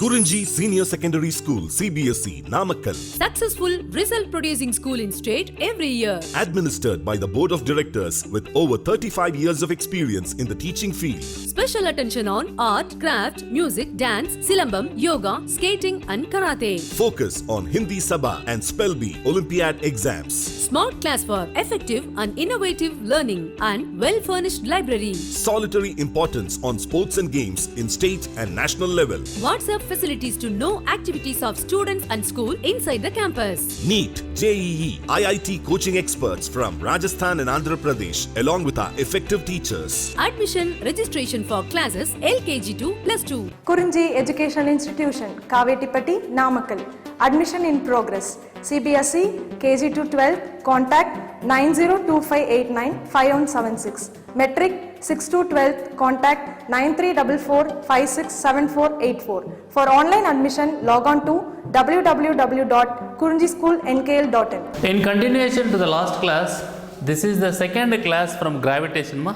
Kurinji Senior Secondary School, CBSE, Namakkal. Successful result producing school in state every year. Administered by the Board of Directors with over 35 years of experience in the teaching field. Special attention on art, craft, music, dance, silambam, yoga, skating and karate. Focus on Hindi Sabha and Spell Bee Olympiad exams. Smart class for effective and innovative learning and well-furnished library. Solitary importance on sports and games in state and national level. WhatsApp facilities to know activities of students and school inside the campus. NEET, JEE, IIT coaching experts from Rajasthan and Andhra Pradesh along with our effective teachers. Admission registration for classes LKG to +2. Kurinji Educational Institution, Kavetipatti, Namakkal. Admission in progress. CBSE, KG to 12, contact 9025895176. Metric 6 to 12, contact 9344567484. For online admission, log on to www.kurinjischoolnkl.in. In continuation to the last class, this is the second class from gravitation.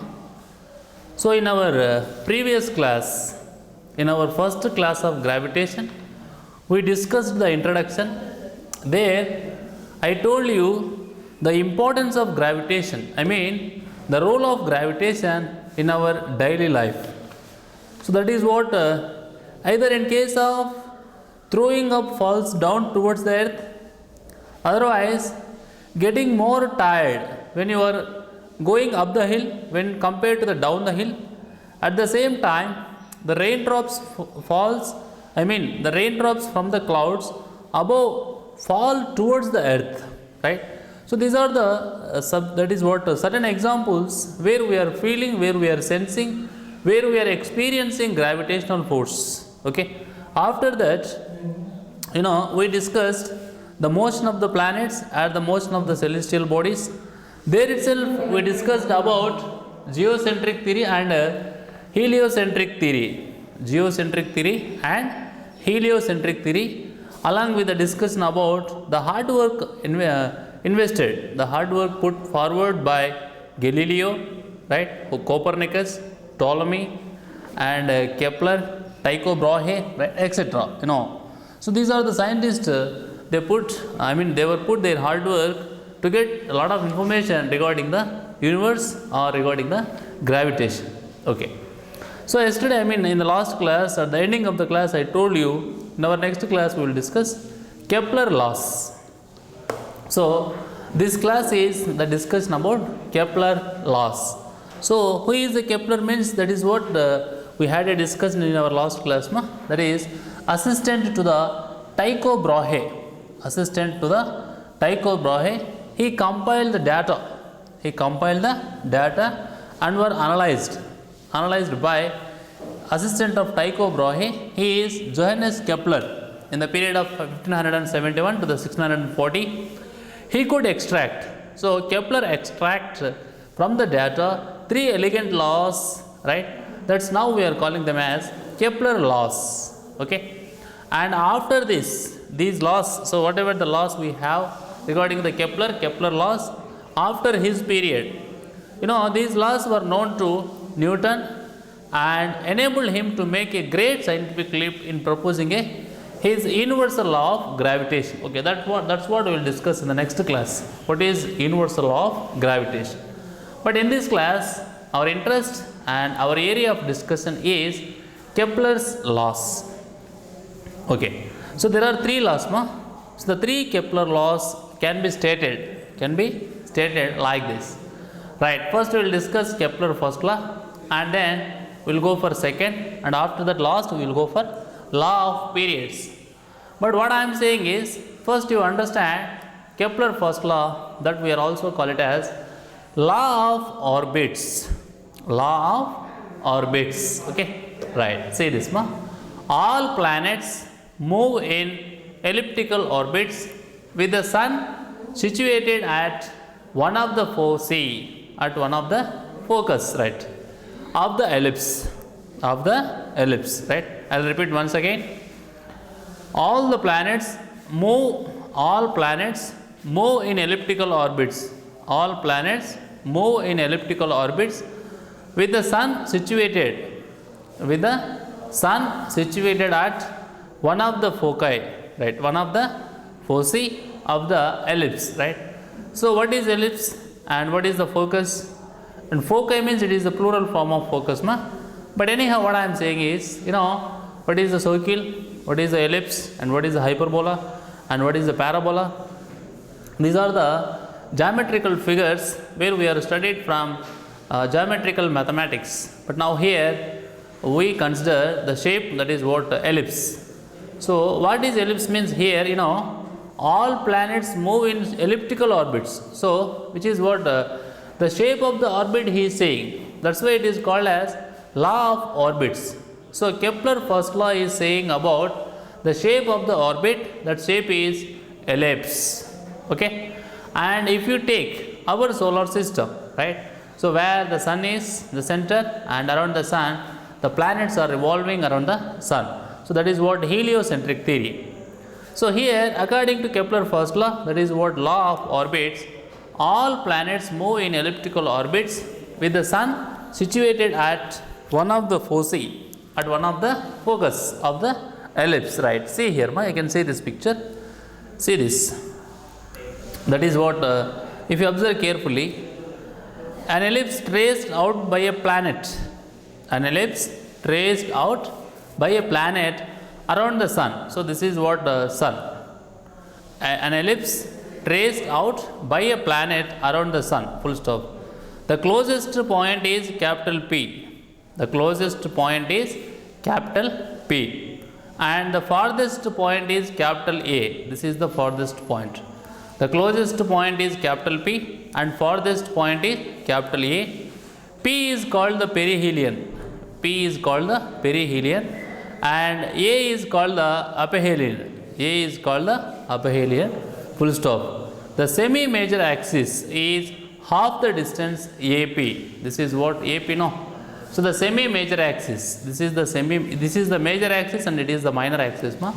So in our previous class, in our first class of gravitation, we discussed the introduction. There I told you the importance of gravitation, the role of gravitation in our daily life. So that is what either in case of throwing up falls down towards the earth, otherwise getting more tired when you are going up the hill when compared to the down the hill. At the same time, the raindrops the raindrops from the clouds above fall towards the earth, right? So these are the that is what certain examples where we are feeling, where we are sensing, where we are experiencing gravitational force. Okay. After that, we discussed the motion of the planets and the motion of the celestial bodies. There itself we discussed about geocentric theory and heliocentric theory. Geocentric theory and heliocentric theory, along with the discussion about the hard work invested, the hard work put forward by Galileo, right, Copernicus, Ptolemy and Kepler, Tycho Brahe, right, etc. So these are the scientists. They put their hard work to get a lot of information regarding the universe or regarding the gravitation. Okay. So yesterday, in the last class, at the ending of the class, I told you in our next class we will discuss Kepler laws. So this class is the discussion about Kepler laws. So who is the Kepler means? That is what we had a discussion in our last class. That is assistant to the Tycho Brahe. Assistant to the Tycho Brahe. He compiled the data. And were analyzed by assistant of Tycho Brahe. He is Johannes Kepler. In the period of 1571 to the 1640, he could extract. So Kepler extracts from the data 3 elegant laws, right? That's now we are calling them as Kepler laws. Okay. And after these laws, so whatever the laws we have regarding the Kepler laws, after his period, these laws were known to Newton and enabled him to make a great scientific leap in proposing his universal law of gravitation. Okay, that's what we will discuss in the next class. What is universal law of gravitation? But in this class, our interest and our area of discussion is Kepler's laws. Okay, so there are 3 laws. So the 3 Kepler laws can be stated like this. Right, first we will discuss Kepler first law, and then we will go for second, and after that last we will go for law of periods. But what I am saying is, first you understand Kepler first law, that we are also call it as law of orbits. Law of orbits. Okay, right. Say this, all planets move in elliptical orbits with the sun situated at one of the foci, at one of the focus, right, of the ellipse, right. I'll repeat once again. All planets move in elliptical orbits. All planets move in elliptical orbits with the sun situated at one of the foci, right? One of the foci of the ellipse, right? So what is ellipse and what is the focus? And foci means it is the plural form of focus, ma. But anyhow, what I am saying is, what is the circle, what is the ellipse, and what is the hyperbola, and what is the parabola. These are the geometrical figures where we are studied from geometrical mathematics. But now here we consider the shape, that is what ellipse. So what is ellipse means here, all planets move in elliptical orbits. So which is what the shape of the orbit he is saying. That's why it is called as law of orbits. So Kepler first law is saying about the shape of the orbit, that shape is ellipse. Okay, and if you take our solar system, right, so where the sun is the center and around the sun the planets are revolving around the sun. So that is what heliocentric theory. So here according to Kepler first law, that is what law of orbits, all planets move in elliptical orbits with the sun situated at one of the foci, at one of the focus of the ellipse, right. See here, you can see this picture, see this. That is what, if you observe carefully, an ellipse traced out by a planet, an ellipse traced out by a planet around the sun. So this is what the sun, an ellipse traced out by a planet around the sun, full stop. The closest point is capital P, the closest point is capital P, and the farthest point is capital A. This is the farthest point. The closest point is capital P and farthest point is capital A. P is called the perihelion. P is called the perihelion and A is called the aphelion. A is called the aphelion, full stop. The semi-major axis is half the distance AP. This is what AP, no? So the semi-major axis, this is the major axis and it is the minor axis, ma.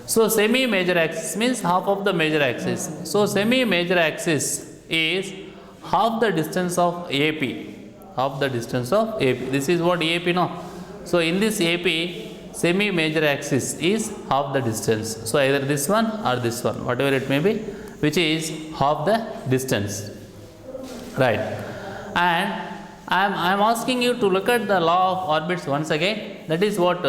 So semi-major axis means half of the major axis. So semi-major axis is half the distance of AP. Half the distance of AP. This is what AP, no? So in this AP, semi-major axis is half the distance. So either this one or this one, whatever it may be, which is half the distance. Right. And I am asking you to look at the law of orbits once again. That is what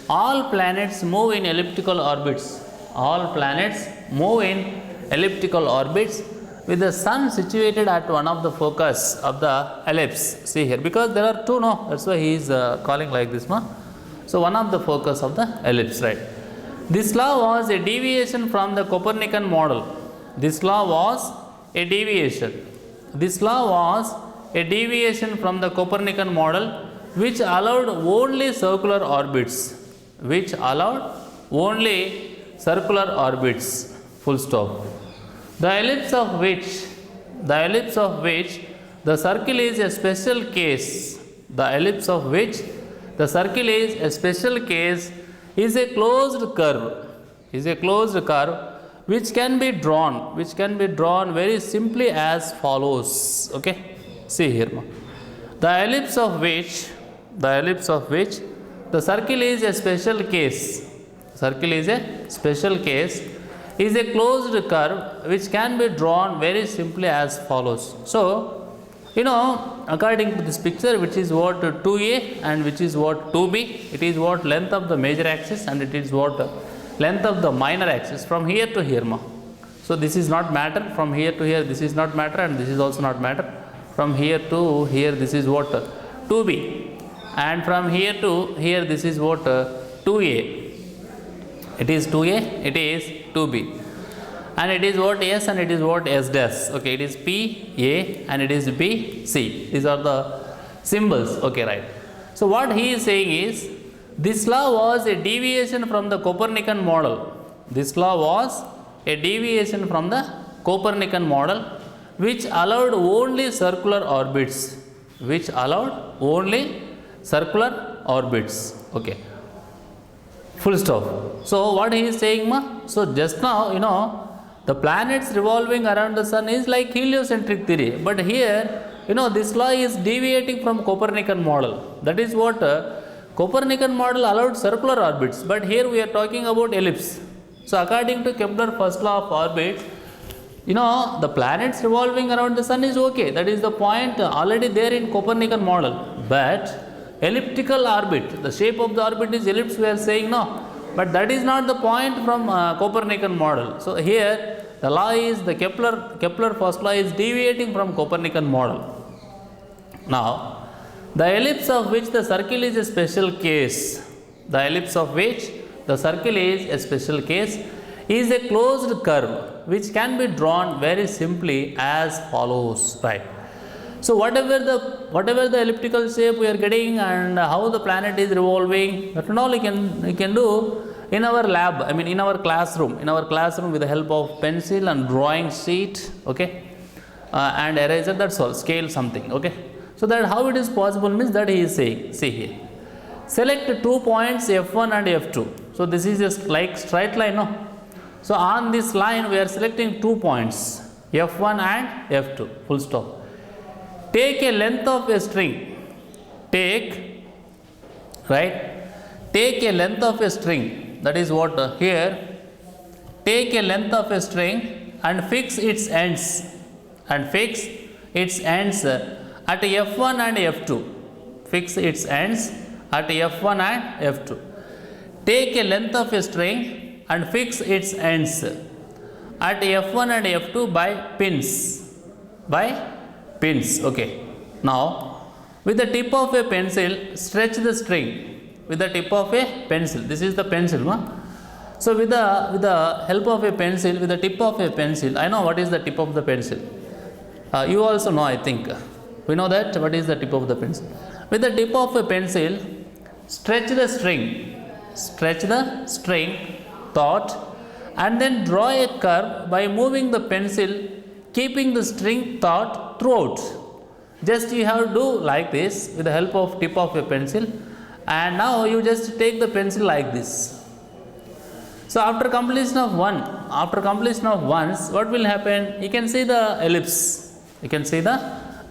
all planets move in elliptical orbits. All planets move in elliptical orbits with the sun situated at one of the focus of the ellipse. See here, because there are two, no? That's why he is calling like this, ma. So one of the focus of the ellipse, right? This law was a deviation from the Copernican model. This law was a deviation. This law was a deviation from the Copernican model which allowed only circular orbits. Which allowed only circular orbits, full stop. The ellipse of which the circle is a special case. The ellipse of which the circle is a special case is a closed curve. Is a closed curve which can be drawn very simply as follows. Okay, see here, ma. The ellipse of which the circle is a special case. Circle is a special case is a closed curve which can be drawn very simply as follows. So, according to this picture, which is what 2A and which is what 2B, it is what length of the major axis and it is what length of the minor axis from here to here, ma. So this is not matter, from here to here this is not matter and this is also not matter. From here to here this is what 2B. And from here to here this is what 2A. It is 2A, it is 2B. And it is what S and it is what S dash. Okay, it is P, A and it is B, C. These are the symbols. Okay, right. So what he is saying is, this law was a deviation from the Copernican model. This law was a deviation from the Copernican model which allowed only circular orbits. Which allowed only circular orbits. Okay. Full stop. So what he is saying, ma? So just now, the planets revolving around the sun is like heliocentric theory. But here, this law is deviating from Copernican model. That is what Copernican model allowed circular orbits, but here we are talking about ellipse. So according to Kepler first law of orbit, the planets revolving around the sun is okay. That is the point already there in Copernican model. But elliptical orbit, the shape of the orbit is ellipse, we are saying no. But that is not the point from Copernican model. So here the law is the Kepler first law is deviating from Copernican model. Now, the ellipse of which the circle is a special case, the ellipse of which the circle is a special case, is a closed curve which can be drawn very simply as follows, right? So whatever the elliptical shape we are getting and how the planet is revolving, that and all we can do in our lab, in our classroom with the help of pencil and drawing sheet, okay, and eraser, that's all, scale something, okay. So that how it is possible means that he is saying, see here, select 2 points F1 and F2. So this is just like straight line, no? So on this line we are selecting 2 points F1 and F2, full stop. Take a length of a string, take a length of a string, that is what here, take a length of a string and fix its ends at F1 and F2, fix its ends at F1 and F2. Take a length of a string and fix its ends at F1 and F2 by pins, okay. Now with the tip of a pencil stretch the string with the tip of a pencil. This is the pencil, no? So with the help of a pencil, with the tip of a pencil, I know what is the tip of the pencil. You also know, I think. We know that what is the tip of the pencil. With the tip of a pencil, stretch the string thought, and then draw a curve by moving the pencil, keeping the string thought throughout. Just you have to do like this with the help of tip of a pencil, and now you just take the pencil like this. So after completion of once, what will happen? You can see the ellipse. You can see the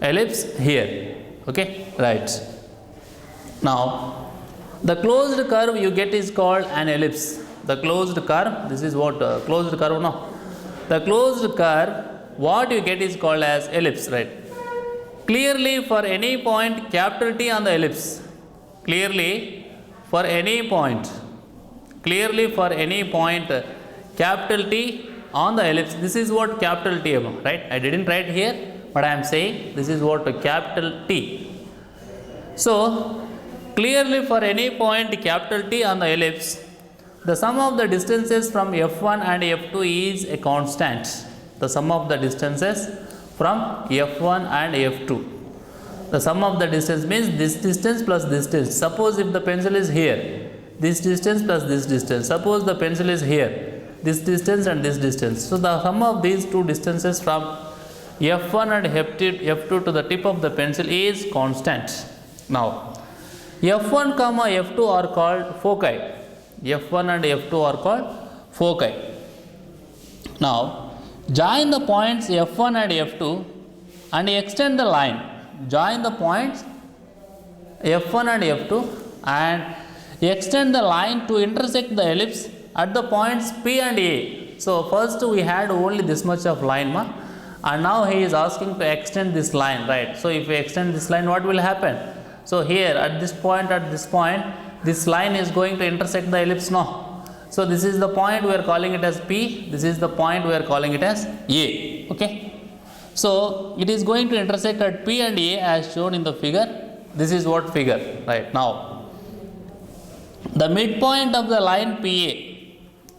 ellipse here. Okay, right. Now the closed curve you get is called an ellipse. The closed curve, this is what closed curve, no? The closed curve, what you get is called as ellipse, right? Clearly for any point capital T on the ellipse, clearly for any point capital T on the ellipse, this is what capital T, right? I didn't write here, but I am saying this is what capital T. So clearly for any point capital T on the ellipse, the sum of the distances from F1 and F2 is a constant. The sum of the distances from F1 and F2. The sum of the distance means this distance plus this distance. Suppose if the pencil is here, this distance plus this distance. Suppose the pencil is here, this distance and this distance. So the sum of these two distances from F1 and F2 to the tip of the pencil is constant. Now F1, F2 are called foci. F1 and F2 are called foci. Now join the points F1 and F2 and extend the line. Join the points F1 and F2 and extend the line to intersect the ellipse at the points P and A. So first we had only this much of line, and now he is asking to extend this line, right? So if we extend this line, what will happen? So here at this point, this line is going to intersect the ellipse, no? So this is the point we are calling it as P, this is the point we are calling it as A, okay? So it is going to intersect at P and A as shown in the figure. This is what figure, right? Now the midpoint of the line PA,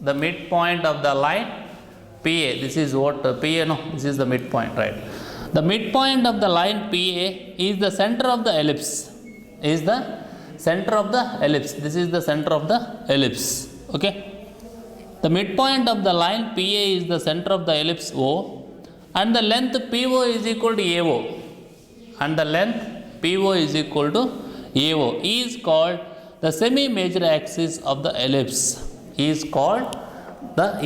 the midpoint of the line PA, this is what PA, no, this is the midpoint, right? The midpoint of the line PA is the center of the ellipse, is the center of the ellipse. This is the center of the ellipse, okay? The midpoint of the line PA is the center of the ellipse O, and the length PO is equal to AO, and the length PO is equal to AO is called the semi-major axis of the ellipse. Is called the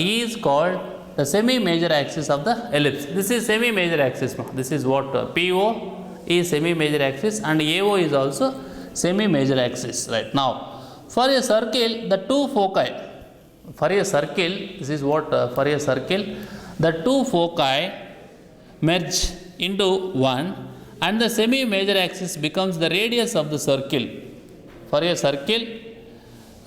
semi-major axis of the ellipse. This is semi-major axis. This is what PO is semi-major axis, and AO is also semi-major axis. Right now, for a circle, the two foci. For a circle, this is what for a circle, the two foci merge into one, and the semi-major axis becomes the radius of the circle. For a circle,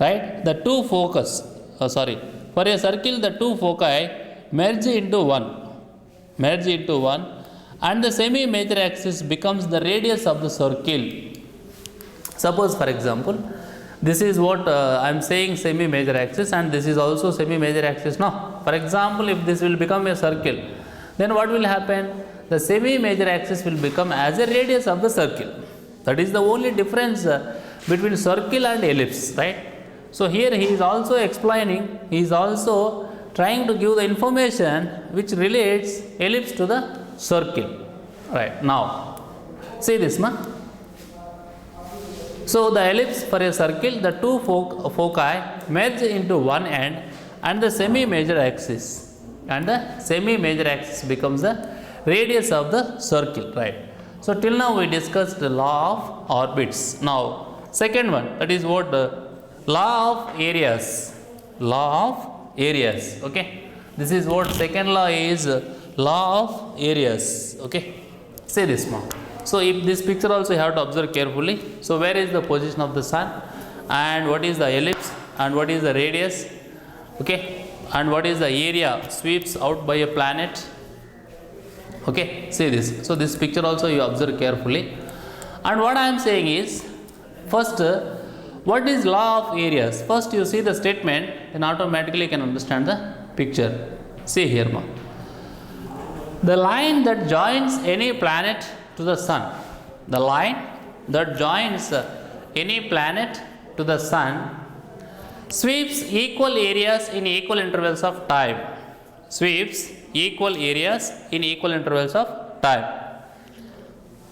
right, the two focus. For a circle, the two foci merge into one. And the semi-major axis becomes the radius of the circle. Suppose, for example, this is what I am saying, semi-major axis, and this is also semi-major axis. No, for example, if this will become a circle, then what will happen? The semi-major axis will become as a radius of the circle. That is the only difference between circle and ellipse, right? So here he is also explaining, he is also trying to give the information which relates ellipse to the circle. Right, now see this, ma. So the ellipse for a circle, the two foci merge into one end, and the semi-major axis becomes the radius of the circle, right? So till now we discussed the law of orbits. Now second one, that is what law of areas. Okay, this is what second law is, law of areas. Okay, say this, ma. So if this picture also you have to observe carefully. So where is the position of the sun, and what is the ellipse, and what is the radius, okay, and what is the area sweeps out by a planet. Okay, see this. So this picture also you observe carefully. And what I am saying is, first, what is law of areas? First you see the statement, then automatically you can understand the picture. See here, ma. The line that joins any planet to the sun, the line that joins any planet to the sun sweeps equal areas in equal intervals of time. Sweeps equal areas in equal intervals of time.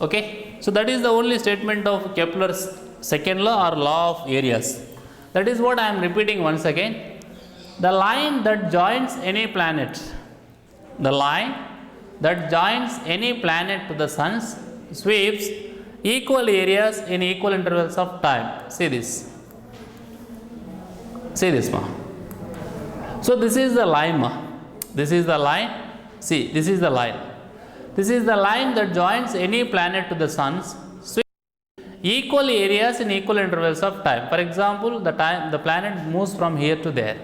Okay, so that is the only statement of Kepler's second law or law of areas. That is what I am repeating once again. The line that joins any planet, the line that joins any planet to the sun sweeps equal areas in equal intervals of time. See this. See this, ma. So this is the line, ma. This is the line. See, this is the line. This is the line that joins any planet to the sun, sweeps equal areas in equal intervals of time. For example, the planet moves from here to there.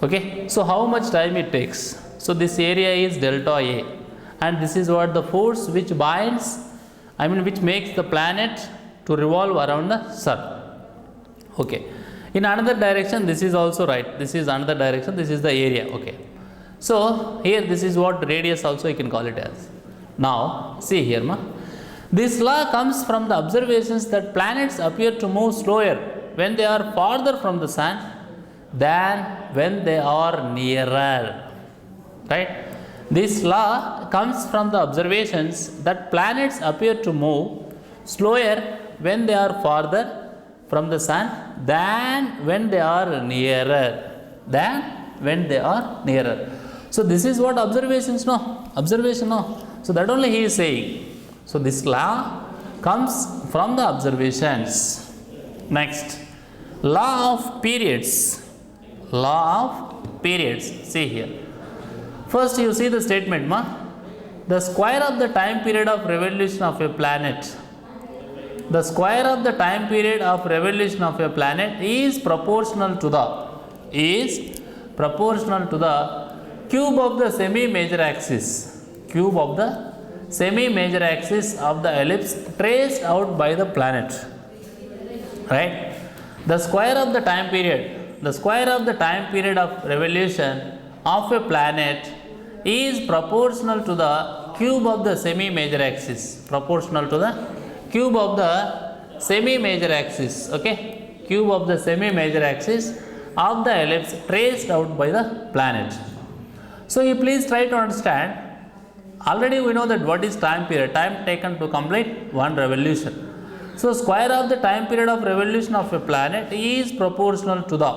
Okay, so how much time it takes? So this area is delta A, and this is what the force which binds, which makes the planet to revolve around the sun. Okay, in another direction this is also right, this is another direction, this is the area. Okay, so here this is what radius also you can call it as. Now see here, ma. This law comes from the observations that planets appear to move slower when they are farther from the sun than when they are nearer. Right? This law comes from the observations that planets appear to move slower when they are farther from the sun than when they are nearer. So this is what observations, no? Observation, no? So that only he is saying. So this law comes from the observations. Next, law of periods. See here. First you see the statement, ma. The square of the time period of revolution of a planet. The square of the time period of revolution of a planet is proportional to the cube of the semi-major axis. Cube of the semi-major axis of the ellipse traced out by the planet. Right? The square of the time period of revolution of a planet is proportional to the cube of the semi-major axis. Proportional to the cube of the semi-major axis. Okay, cube of the semi-major axis of the ellipse traced out by the planet. So you please try to understand. Already we know that what is time period, time taken to complete one revolution. So square of the time period of revolution of a planet is proportional to the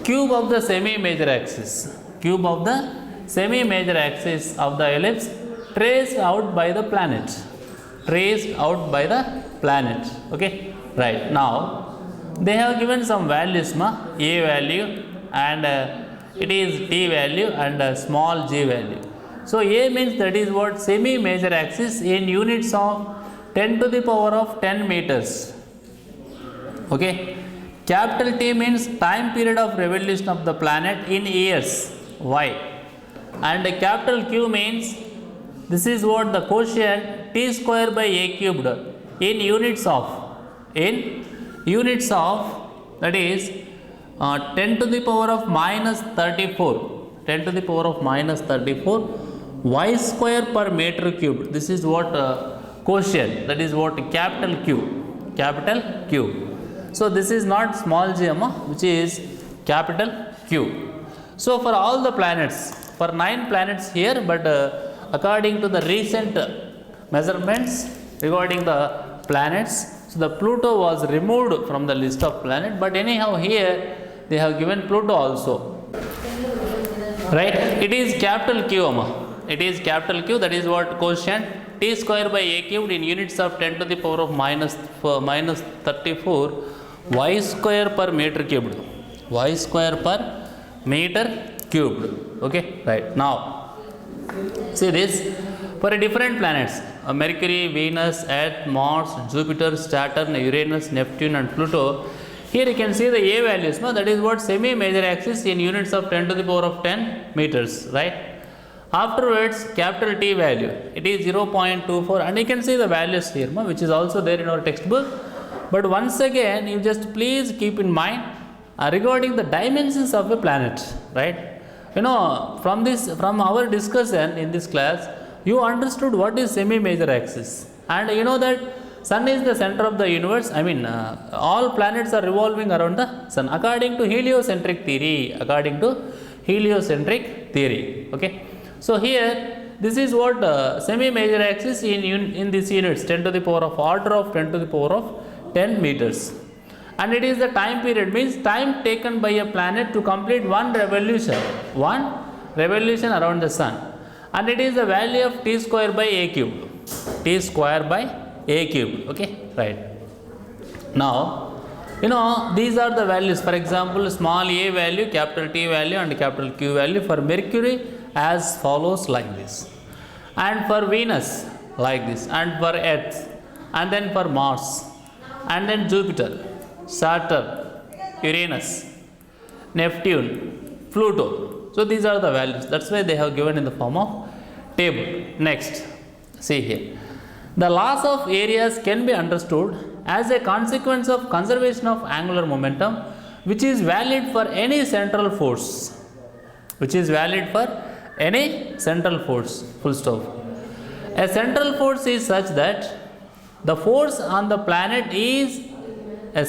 cube of the semi-major axis. Cube of the semi-major axis of the ellipse traced out by the planet. traced out by the planet. Okay, right. Now they have given some values, a value, and it is t value and small g value. So a means that is what semi major axis in units of 10 to the power of 10 meters. Okay, capital T means time period of revolution of the planet in years, y, and capital Q means this is what the quotient t square by a cubed in units of that is 10 to the power of minus 34, 10 to the power of minus 34 y square per meter cubed. This is what quotient, that is what capital Q. So this is not small g, which is capital Q. So for all the planets, for 9 planets here, but according to the recent measurements regarding the planets, so the Pluto was removed from the list of planet, but anyhow here they have given Pluto also, right? It is capital Q, it is capital Q, that is what quotient t square by a cubed in units of 10 to the power of minus 34 y square per meter cubed, y square per meter cubed. Okay, right. Now see this, for different planets, Mercury, Venus, Earth, Mars, Jupiter, Saturn, Uranus, Neptune and Pluto, here you can see the a values, that is what semi major axis in units of 10 to the power of 10 meters, right? Afterwards capital T value, it is 0.24, and you can see the values here, which is also there in our textbook. But once again, you just please keep in mind regarding the dimensions of a planet, right? You know, from our discussion in this class, you understood what is semi major axis, and you know that Sun is the center of the universe. I mean, all planets are revolving around the Sun according to heliocentric theory. Okay, so here this is what semi major axis in these units, 10 to the power of order of 10 to the power of 10 meters, and it is the time period, means time taken by a planet to complete one revolution around the Sun, and it is the value of t square by a cubed, okay, right. Now you know these are the values, for example small a value, capital T value and capital Q value for Mercury as follows, like this, and for Venus like this, and for Earth, and then for Mars, and then Jupiter, Saturn, Uranus, Neptune, Pluto. So these are the values, that's why they have given in the form of table. Next, see here, the laws of areas can be understood as a consequence of conservation of angular momentum, which is valid for any central force, full stop. A central force is such that the force on the planet is the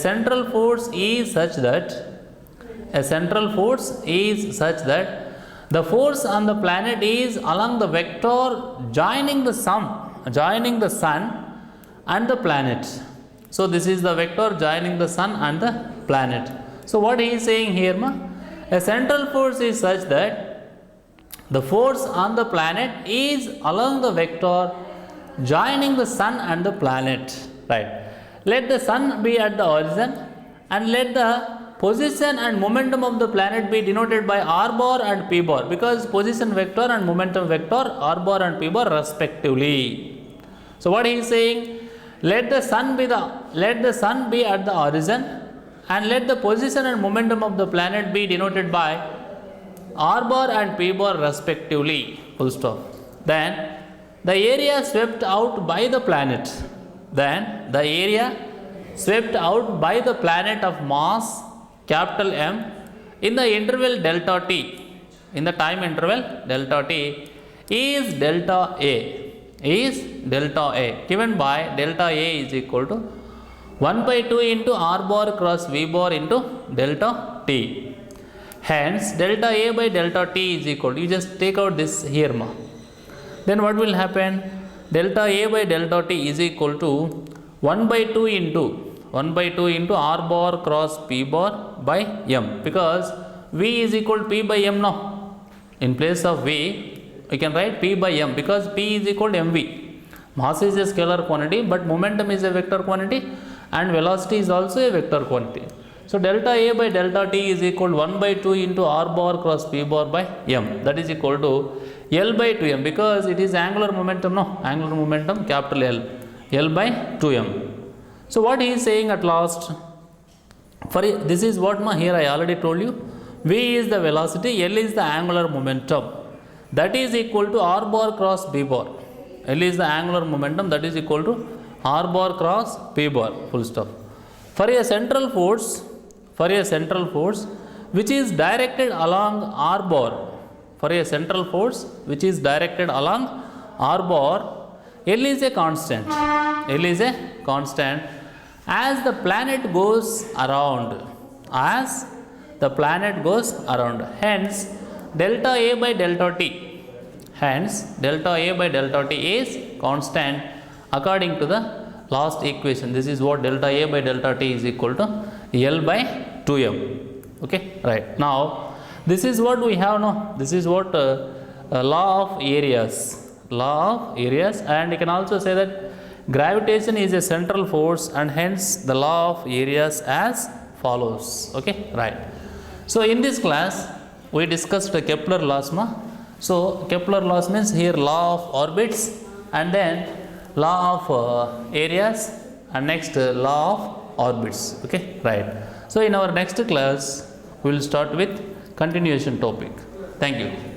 force on the planet is along the vector joining the sun and the planet. So this is the vector joining the sun and the planet. So what he is saying here, a central force is such that the force on the planet is along the vector joining the sun and the planet, right? Let the sun be at the origin, and let the position and momentum of the planet be denoted by r bar and p bar, because position vector and momentum vector r bar and p bar respectively. So what he is saying, let the sun be at the origin, and let the position and momentum of the planet be denoted by r bar and p bar respectively, full stop. Then the area swept out by the planet, of mass capital M in the interval delta t, in the time interval delta t, is delta A, given by delta A is equal to 1 by 2 into r bar cross v bar into delta t. Hence delta A by delta t is equal to, you just take out this here, then what will happen? Delta A by delta t is equal to 1 by 2 into r bar cross p bar by m, because v is equal to p by m now. In place of v, we can write p by m, because p is equal to mv. Mass is a scalar quantity, but momentum is a vector quantity and velocity is also a vector quantity. So delta A by delta T is equal to 1 by 2 into R bar cross P bar by M. That is equal to L by 2M, because it is angular momentum, no? Angular momentum, capital L. L by 2M. So what he is saying at last, for this is what here I already told you. V is the velocity, L is the angular momentum. That is equal to R bar cross B bar. L is the angular momentum, that is equal to R bar cross P bar, full stop. For a central force which is directed along R bar, for a central force which is directed along R bar, L is a constant. L is a constant as the planet goes around. As the planet goes around. Hence, delta A by delta T. Hence, delta A by delta T is constant according to the last equation. This is what delta A by delta T is equal to L by 2M. Okay, right. Now, this is what we have now. This is what law of areas. Law of areas, and you can also say that gravitation is a central force, and hence the law of areas as follows. Okay, right. So in this class we discussed the Kepler laws. So Kepler laws means here law of orbits, and then law of areas, and next law of orbits. Okay, right. So in our next class we will start with continuation topic. Thank you.